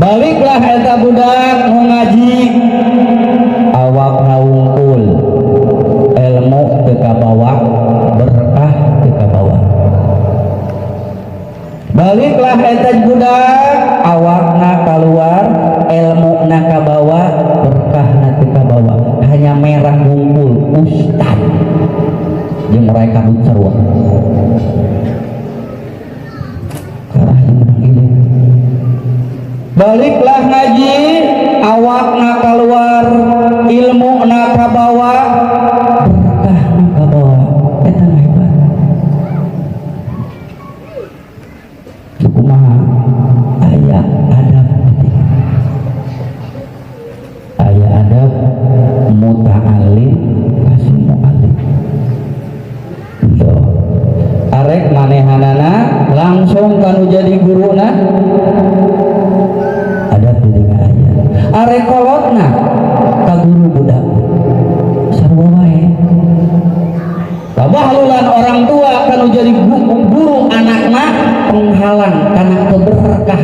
Baliklah eta budak nu ngaji awak haungkul ilmu teu kabawa berkah teu kabawa. Baliklah eta budak awakna keluar ilmuna kabawa berkahna teu kabawa. Hanya merah hungkul ustad jeung mereka kabut sarua. Baliklah ngaji awakna keluar ilmu na kabawa berkah na kabawa. Eta hebat. Kumaha aya adab, aya adab muta'allim kasih mu'allim. Arek manehanana langsung kanu jadi guruna arek kolotna ka guru budak sarua wae. Kabahlulan orang tua kanu jadi guru anakna penghalang kana keberkah